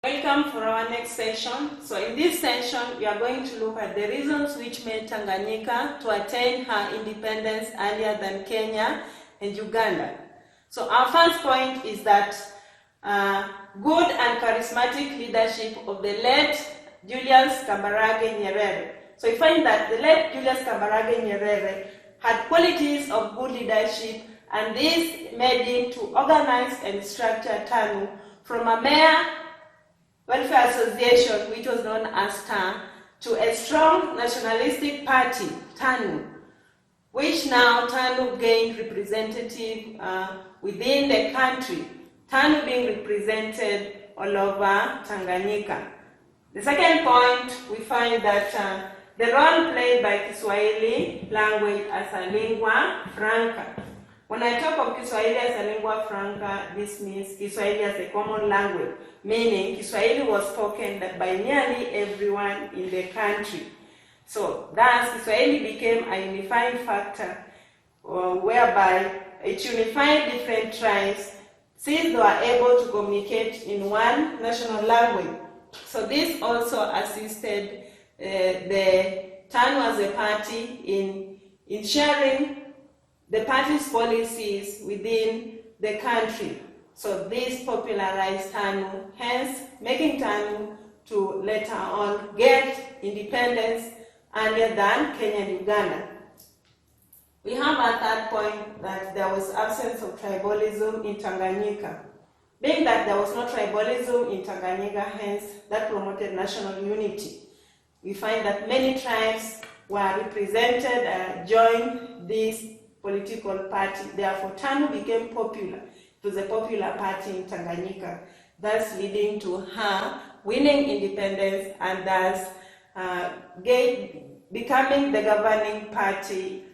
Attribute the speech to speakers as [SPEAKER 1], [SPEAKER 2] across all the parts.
[SPEAKER 1] Welcome for our next session. So in this session, we are going to look at the reasons which made Tanganyika to attain her independence earlier than Kenya and Uganda. So our first point is that good and charismatic leadership of the late Julius Kambarage Nyerere. So we find that the late Julius Kambarage Nyerere had qualities of good leadership, and this made him to organize and structure TANU from a mere welfare association, which was known as TAN, to a strong nationalistic party, TANU, which now TANU gained representative within the country, TANU being represented all over Tanganyika. The second point, we find that the role played by Kiswahili language as a lingua franca. When I talk of Kiswahili as a lingua franca, this means Kiswahili as a common language, meaning Kiswahili was spoken by nearly everyone in the country. So thus Kiswahili became a unifying factor whereby it unified different tribes since they were able to communicate in one national language. So this also assisted the TANU as a party in sharing the party's policies within the country. So this popularized TANU, hence making TANU to later on get independence earlier than Kenya and Uganda. We have a third point, that there was absence of tribalism in Tanganyika. Being that there was no tribalism in Tanganyika, hence that promoted national unity. We find that many tribes were represented, joined this political party. Therefore, TANU became popular. It was a popular party in Tanganyika, thus leading to her winning independence and thus becoming the governing party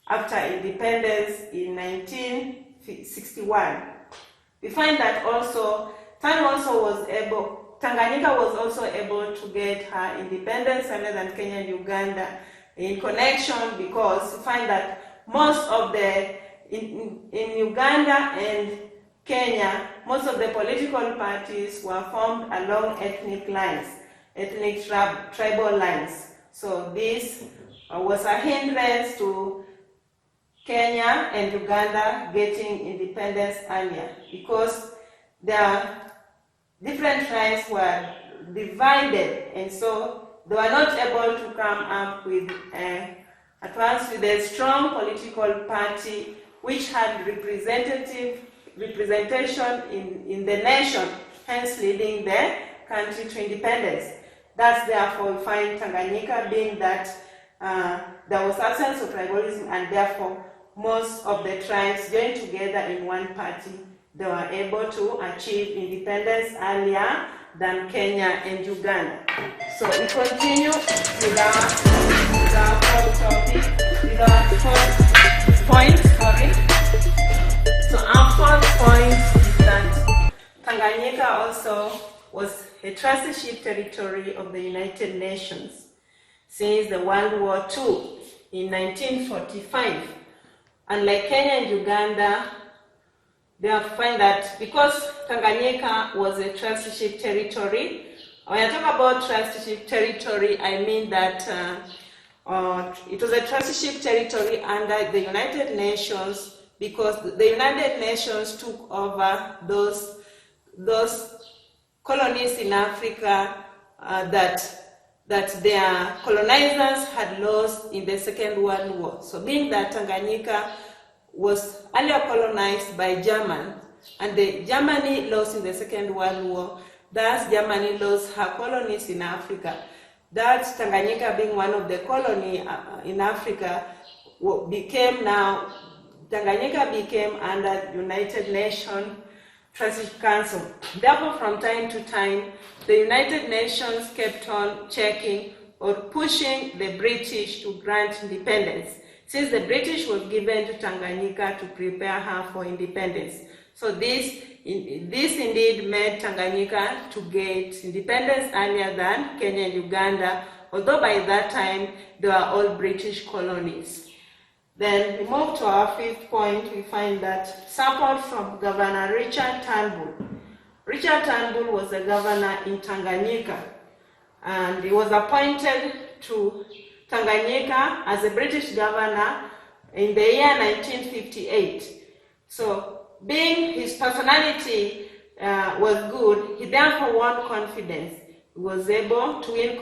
[SPEAKER 1] after independence in 1961. We find that also Tanganyika was also able to get her independence earlier than Kenya and Uganda in connection, because we find that most of in Uganda and Kenya, most of the political parties were formed along ethnic lines, ethnic tribal lines. So this was a hindrance to Kenya and Uganda getting independence earlier, because their different tribes were divided, and so they were not able to come up with a strong political party which had representation in the nation, hence leading the country to independence. Thus, therefore, we find Tanganyika being that there was absence of tribalism, and therefore most of the tribes joined together in one party. They were able to achieve independence earlier than Kenya and Uganda. So we continue with our fourth point. So our fourth point is that Tanganyika also was a trusteeship territory of the United Nations since the World War II in 1945. Unlike Kenya and Uganda, they find that because Tanganyika was a trusteeship territory, when I talk about trusteeship territory, I mean that it was a trusteeship territory under the United Nations, because the United Nations took over those colonies in Africa that their colonizers had lost in the Second World War. So being that Tanganyika was earlier colonized by Germans, and Germany lost in the Second World War, thus Germany lost her colonies in Africa. Thus Tanganyika, being one of the colonies in Africa, Tanganyika became under United Nations Trusteeship Council. Therefore, from time to time, the United Nations kept on checking or pushing the British to grant independence, since the British was given to Tanganyika to prepare her for independence. So this indeed made Tanganyika to get independence earlier than Kenya and Uganda, although by that time they were all British colonies. Then we move to our fifth point. We find that support from Governor Richard Turnbull. Richard Turnbull was the governor in Tanganyika, and he was appointed to Tanganyika as a British governor in the year 1958. So, being his personality was good, he therefore won confidence. He was able to win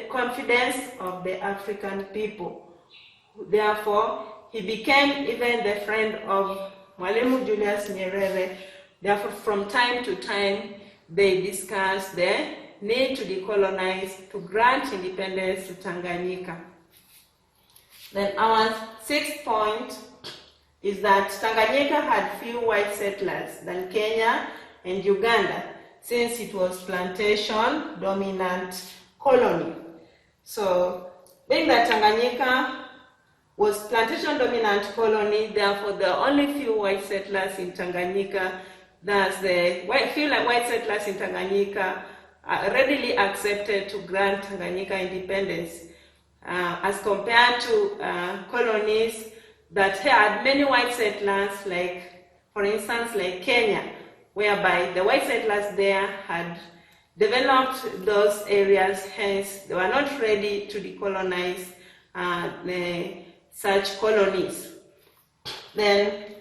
[SPEAKER 1] confidence of the African people. Therefore, he became even the friend of Mwalimu Julius Nyerere. Therefore, from time to time, they discussed the need to decolonize, to grant independence to Tanganyika. Then our sixth point is that Tanganyika had few white settlers than Kenya and Uganda, since it was plantation-dominant colony. So, being that Tanganyika was plantation-dominant colony, therefore there are only few white settlers in Tanganyika. Thus, the few white settlers in Tanganyika are readily accepted to grant Tanganyika independence, as compared to colonies that had many white settlers, like, for instance, like Kenya, whereby the white settlers there had developed those areas, hence they were not ready to decolonize such colonies. Then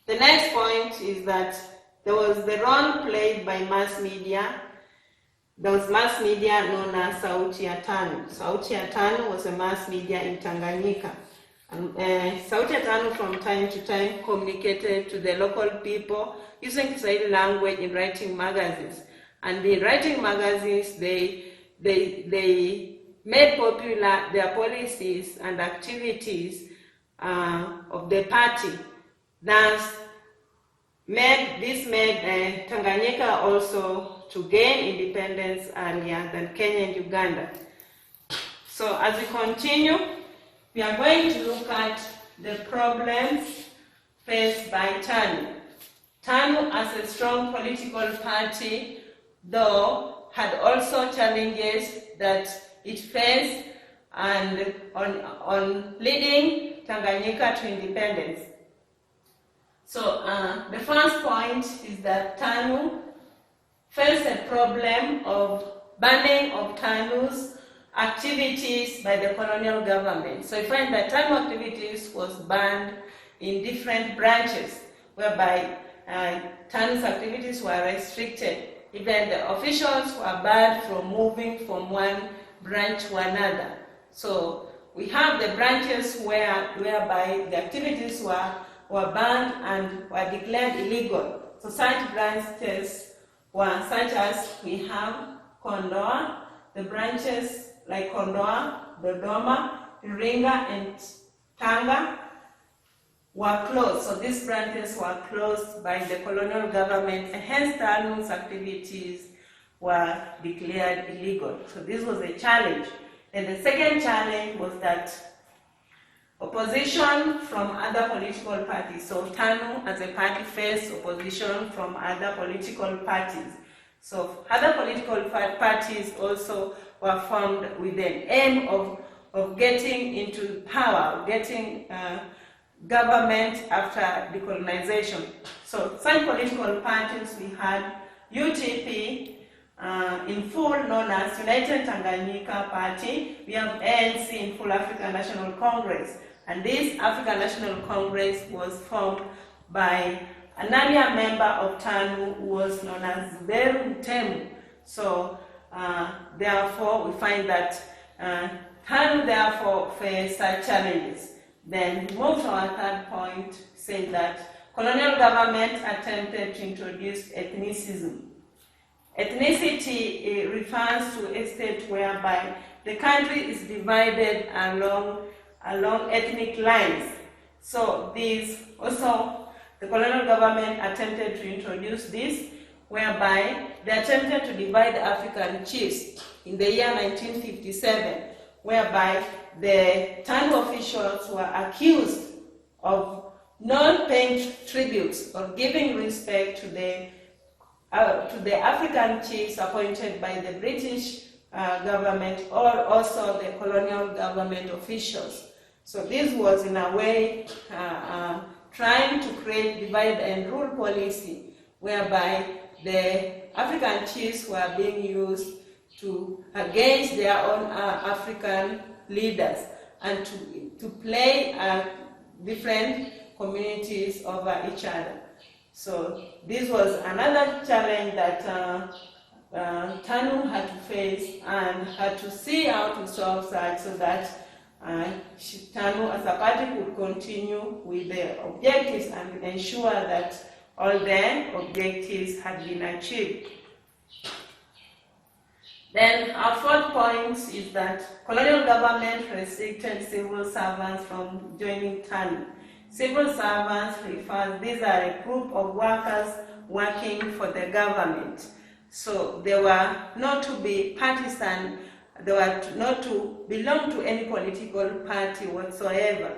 [SPEAKER 1] the next point is that there was the role played by mass media. There was mass media known as Sauti Attain. Sauti Attain was a mass media in Tanganyika. And Sauti Attain from time to time communicated to the local people using Kiswahili language in writing magazines. And in writing magazines, they made popular their policies and activities of the party. Thus, this made Tanganyika also to gain independence earlier than Kenya and Uganda. So as we continue, we are going to look at the problems faced by TANU. TANU, as a strong political party, though, had also challenges that it faced and on leading Tanganyika to independence. So the first point is that TANU faced a problem of banning of TANU's activities by the colonial government. So you find that TANU activities was banned in different branches, whereby TANU's activities were restricted. Even the officials were banned from moving from one branch to another. So we have the branches whereby the activities were banned and were declared illegal. So such branches were such as we have Kondoa, the branches like Kondoa, Dodoma, Iringa, and Tanga were closed. So these branches were closed by the colonial government, and hence TANU's activities were declared illegal. So this was a challenge. And the second challenge was that opposition from other political parties. So TANU as a party faced opposition from other political parties. So other political parties also were formed with the aim of getting into power, getting government after decolonization. So such political parties we had UTP, in full known as United Tanganyika Party. We have ANC in full, African National Congress. And this African National Congress was formed by an earlier member of TANU who was known as Beru Temu. So therefore we find that TANU therefore faced such challenges. Then we move to our third point, saying that colonial government attempted to introduce ethnicism. Ethnicity refers to a state whereby the country is divided along ethnic lines. So these also, the colonial government attempted to introduce this, whereby they attempted to divide the African chiefs in the year 1957, whereby the TANU officials were accused of not paying tributes or giving respect to the African chiefs appointed by the British government, or also the colonial government officials. So this was in a way trying to create divide and rule policy, whereby the African chiefs were being used against their own African leaders and to play different communities over each other. So this was another challenge that TANU had to face and had to see how to solve that, so that TANU as a party could continue with the objectives and ensure that all the objectives had been achieved. Then our fourth point is that colonial government restricted civil servants from joining TANU. Civil servants these are a group of workers working for the government. So they were not to be partisan, they were not to belong to any political party whatsoever.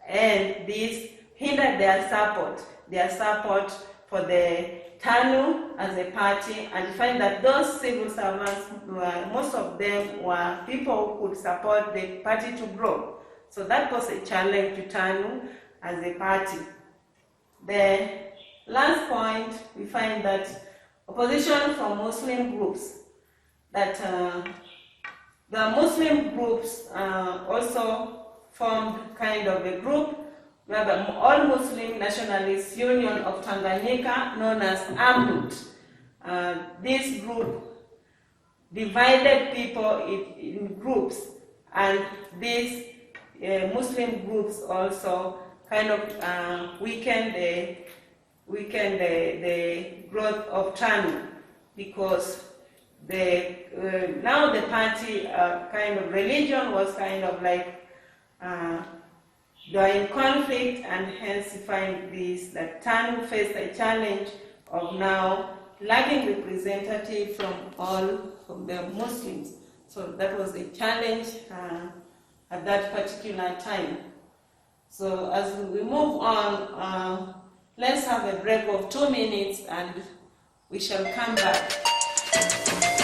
[SPEAKER 1] And this hindered their support for the TANU as a party, and find that those civil servants, most of them were people who could support the party to grow. So that was a challenge to TANU as a party. The last point, we find that opposition from Muslim groups, that the Muslim groups also formed kind of a group, where the All Muslim Nationalist Union of Tanganyika, known as AMNUT. This group divided people in groups, and these Muslim groups also kind of weakened the growth of TANU, because now the party kind of religion was kind of like they are in conflict, and hence you find this, that TANU faced a challenge of now lacking representative from the Muslims. So that was a challenge at that particular time. So as we move on, let's have a break of 2 minutes and we shall come back.